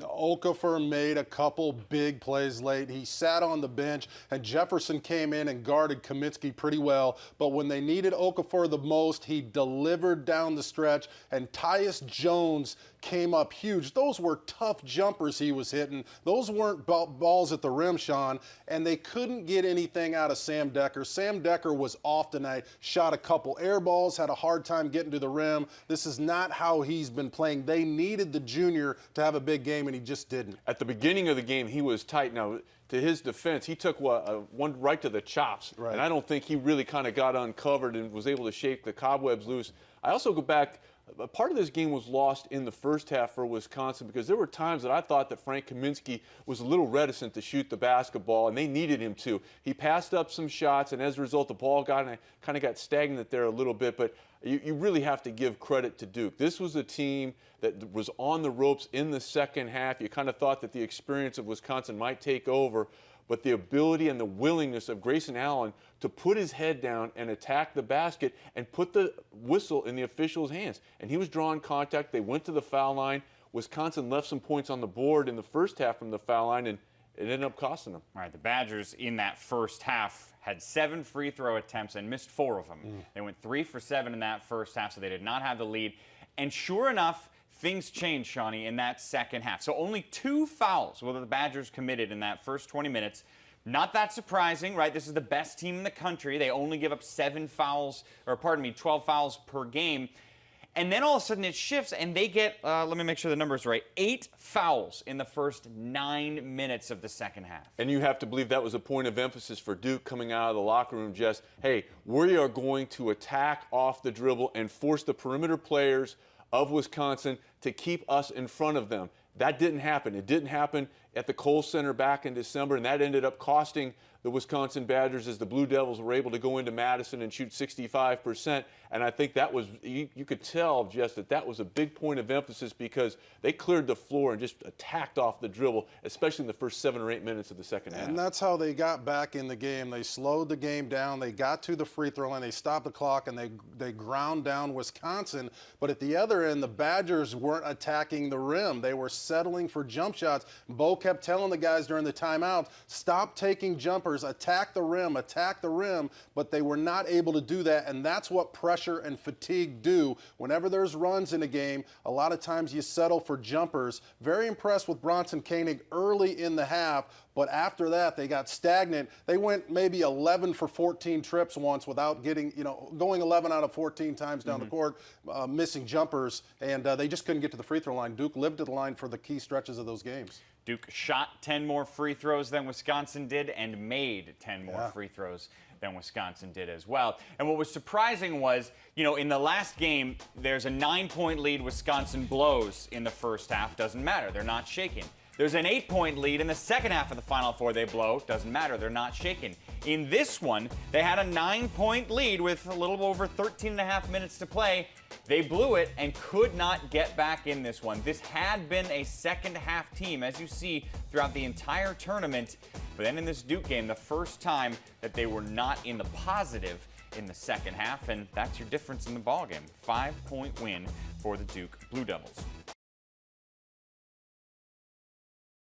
Okafor made a couple big plays late. He sat on the bench, and Jefferson came in and guarded Kaminsky pretty well. But when they needed Okafor the most, he delivered down the stretch, and Tyus Jones came up huge. Those were tough jumpers he was hitting. Those weren't balls at the rim, Sean, and they couldn't get anything out of Sam Decker. Sam Decker was off tonight, shot a couple air balls, had a hard time getting to the rim. This is not how he's been playing. They needed the junior to have a big game, and he just didn't. At the beginning of the game, he was tight. Now, to his defense, he took one right to the chops, right. And I don't think he really kind of got uncovered and was able to shake the cobwebs loose. I also go back. Part of this game was lost in the first half for Wisconsin because there were times that I thought that Frank Kaminsky was a little reticent to shoot the basketball, and they needed him to. He passed up some shots, and as a result, the ball kind of got stagnant there a little bit. But you really have to give credit to Duke. This was a team that was on the ropes in the second half. You kind of thought that the experience of Wisconsin might take over, but the ability and the willingness of Grayson Allen to put his head down and attack the basket and put the whistle in the official's hands. And he was drawing contact. They went to the foul line. Wisconsin left some points on the board in the first half from the foul line, and it ended up costing them. All right, the Badgers in that first half had 7 free throw attempts and missed 4 of them. They went 3 for 7 in that first half, so they did not have the lead. And sure enough, things changed, Shawnee, in that second half. So only 2 fouls were the Badgers committed in that first 20 minutes. Not that surprising, right? This is the best team in the country. They only give up 12 fouls per game. And then all of a sudden it shifts and they get, let me make sure the number is right, 8 fouls in the first 9 minutes of the second half. And you have to believe that was a point of emphasis for Duke coming out of the locker room, Jess. Hey, we are going to attack off the dribble and force the perimeter players of Wisconsin to keep us in front of them. That didn't happen. It didn't happen at the Kohl Center back in December, and that ended up costing the Wisconsin Badgers as the Blue Devils were able to go into Madison and shoot 65%. And I think that was, you could tell, Jess, that was a big point of emphasis because they cleared the floor and just attacked off the dribble, especially in the first 7 or 8 minutes of the second half. And that's how they got back in the game. They slowed the game down. They got to the free throw line. They stopped the clock, and they ground down Wisconsin. But at the other end, the Badgers weren't attacking the rim. They were settling for jump shots. Bo kept telling the guys during the timeout, stop taking jumpers, attack the rim, but they were not able to do that, and that's what pressure and fatigue do. Whenever there's runs in a game, a lot of times you settle for jumpers. Very impressed with Bronson Koenig early in the half, but after that, they got stagnant. They went maybe 11 for 14 trips once without getting, going 11 out of 14 times down the court, missing jumpers, and they just couldn't get to the free throw line. Duke lived at the line for the key stretches of those games. Duke shot 10 more free throws than Wisconsin did and made 10 more free throws than Wisconsin did as well. And what was surprising was, in the last game, there's a 9-point lead Wisconsin blows in the first half. Doesn't matter. They're not shaken. There's an 8-point lead in the second half of the Final Four. They blow. Doesn't matter. They're not shaken. In this one, they had a 9-point lead with a little over 13 and a half minutes to play. They blew it and could not get back in this one. This had been a second half team, as you see throughout the entire tournament. But then in this Duke game, the first time that they were not in the positive in the second half, and that's your difference in the ballgame. 5-point win for the Duke Blue Devils.